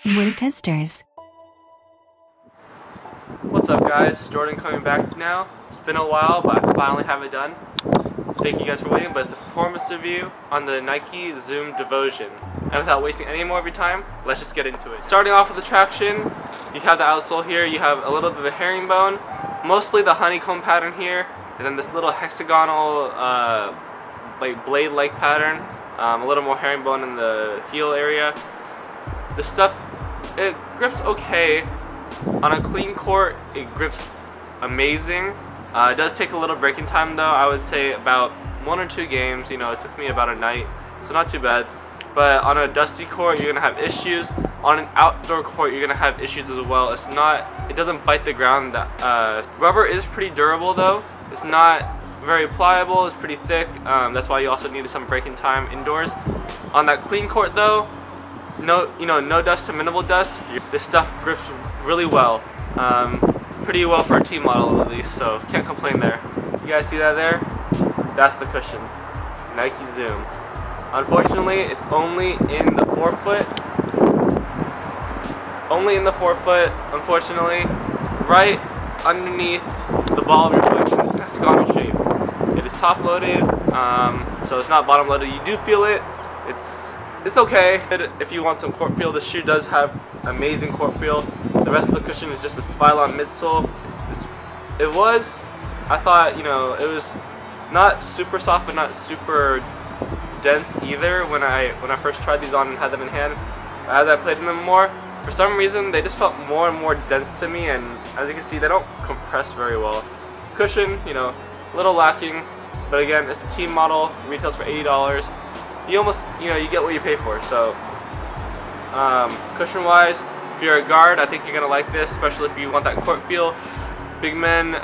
Wood testers. What's up guys, Jordan coming back now. It's been a while, but I finally have it done. Thank you guys for waiting, but it's a performance review on the Nike Zoom Devosion. And without wasting any more of your time, let's just get into it. Starting off with the traction, you have the outsole here, you have a little bit of a herringbone, mostly the honeycomb pattern here, and then this little hexagonal like blade-like pattern, a little more herringbone in the heel area. The stuff, it grips okay. On a clean court, it grips amazing. It does take a little breaking time though. I would say about 1 or 2 games. You know, it took me about a night, so not too bad. But on a dusty court, you're gonna have issues. On an outdoor court, you're gonna have issues as well. It doesn't bite the ground. Rubber is pretty durable though. It's not very pliable. It's pretty thick. That's why you also need some breaking time indoors. On that clean court though, no dust to minimal dust. This stuff grips really well. Pretty well for a team model at least, so can't complain there. You guys see that there? That's the cushion. Nike Zoom. Unfortunately, it's only in the forefoot. Only in the forefoot, unfortunately. Right underneath the ball of your foot in this hexagonal shape. It is top loaded, so it's not bottom loaded. You do feel it. It's okay. If you want some court feel, this shoe does have amazing court feel. The rest of the cushion is just a Spylon midsole. I thought, it was not super soft but not super dense either when I first tried these on and had them in hand. As I played in them more, for some reason they just felt more and more dense to me, and as you can see, they don't compress very well. Cushion, a little lacking, but again, it's a team model, retails for $80. You almost, you get what you pay for. So cushion wise, if you're a guard, I think you're gonna like this, especially if you want that court feel. Big men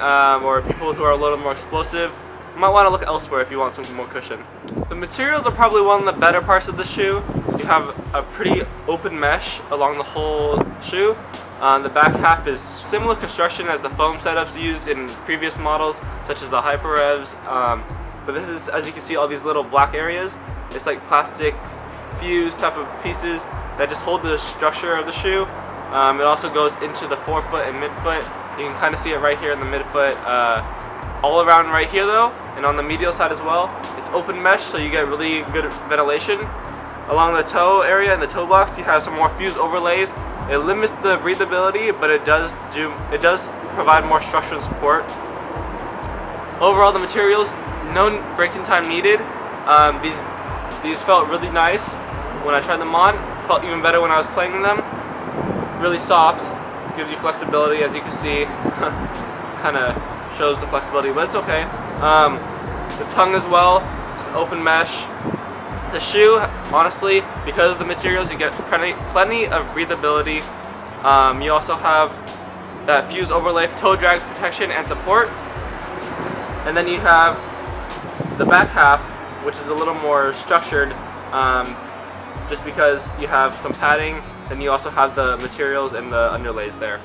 or people who are a little more explosive, you might want to look elsewhere if you want some more cushion. The materials are probably one of the better parts of the shoe. You have a pretty open mesh along the whole shoe. The back half is similar construction as the foam setups used in previous models, such as the Hyper Revs. But this is, as you can see, all these little black areas. It's like plastic fused type of pieces that just hold the structure of the shoe. It also goes into the forefoot and midfoot. You can kind of see it right here in the midfoot. All around right here though, and on the medial side as well, it's open mesh, so you get really good ventilation. Along the toe area and the toe box, you have some more fused overlays. It limits the breathability, but it does provide more structural support. Overall, the materials, no breaking time needed. These felt really nice when I tried them on. Felt even better when I was playing them. Really soft, gives you flexibility, as you can see. Kind of shows the flexibility, but it's okay. The tongue as well, it's an open mesh. The shoe, honestly, because of the materials, you get plenty of breathability. You also have that fused overlay, toe drag protection and support. And then you have the back half, which is a little more structured, just because you have some padding, and you also have the materials and the underlays there.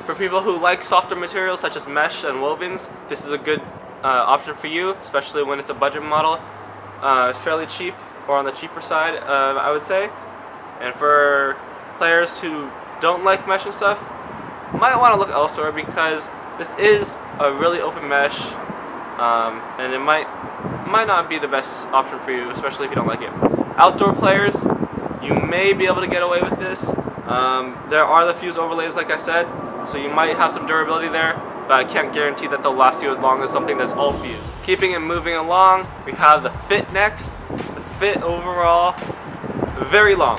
For people who like softer materials such as mesh and wovens, this is a good option for you, especially when it's a budget model. It's fairly cheap, or on the cheaper side, I would say. And for players who don't like mesh and stuff, you might want to look elsewhere, because this is a really open mesh, and it might not be the best option for you, especially if you don't like it. Outdoor players, you may be able to get away with this. There are the fused overlays, like I said, so you might have some durability there, but I can't guarantee that they'll last you as long as something that's all fused. Keeping it moving along, we have the fit next. The fit overall, very long.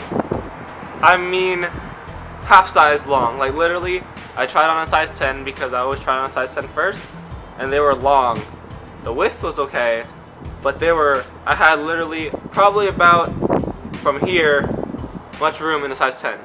I mean, half size long. Like literally, I tried on a size 10 because I always try on a size 10 first, and they were long. The width was okay, but I had literally probably about from here much room in a size 10.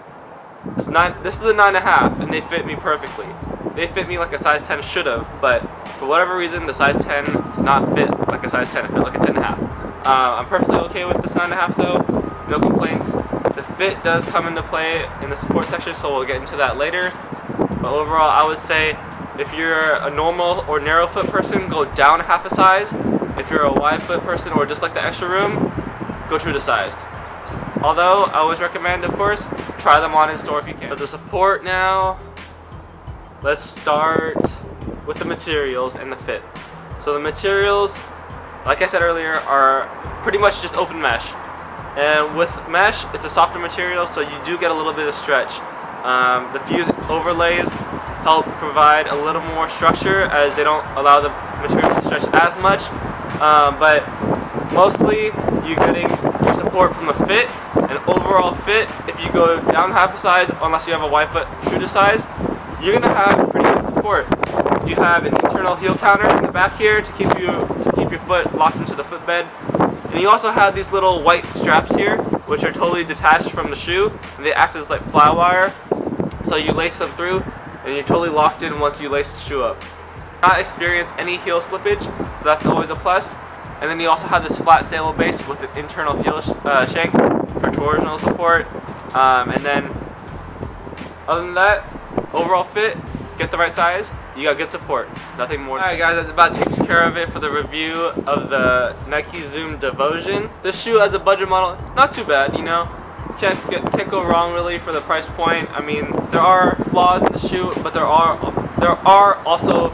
This is a 9.5, and they fit me perfectly. They fit me like a size 10 should have, but for whatever reason, the size 10 did not fit like a size 10. It fit like a 10.5. I'm perfectly okay with this 9.5 though. No complaints. The fit does come into play in the support section, so we'll get into that later. But overall, I would say if you're a normal or narrow foot person, go down half a size. If you're a wide foot person or just like the extra room, go true to size. Although I always recommend, of course, try them on in store if you can. For the support now, let's start with the materials and the fit. So the materials, like I said earlier, are pretty much just open mesh. And with mesh, it's a softer material, so you do get a little bit of stretch. The fuse overlays help provide a little more structure as they don't allow the materials to stretch as much. But mostly you're getting your support from the fit and overall fit. If you go down half a size, unless you have a wide foot true to size, you're gonna have pretty good support. You have an internal heel counter in the back here to keep your foot locked into the footbed. And you also have these little white straps here, which are totally detached from the shoe, and they act as like fly wire. So you lace them through, and you're totally locked in once you lace the shoe up. Not experience any heel slippage, so that's always a plus. And then you also have this flat stable base with an internal heel shank for torsional support. And then, other than that, overall fit, get the right size, you got good support. Nothing more. Alright guys, that's about takes care of it for the review of the Nike Zoom Devotion. This shoe as a budget model, not too bad, you know. Can't go wrong really for the price point. I mean, there are flaws in the shoe, but there are also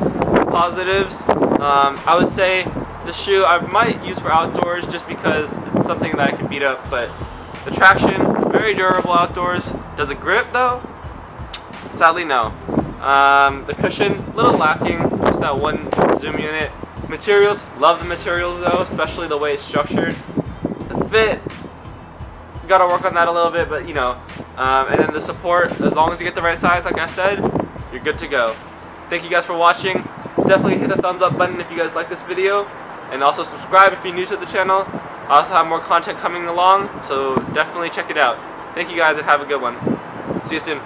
positives. I would say the shoe I might use for outdoors just because it's something that I can beat up, but the traction, very durable outdoors. Does it grip though? Sadly no. The cushion, a little lacking, just that one zoom unit. Materials, love the materials though, especially the way it's structured. The fit, gotta work on that a little bit, but you know. And then the support, as long as you get the right size, like I said, you're good to go. Thank you guys for watching. Definitely hit the thumbs up button if you guys like this video, and also subscribe if you're new to the channel. I also have more content coming along, so definitely check it out. Thank you guys and have a good one. See you soon.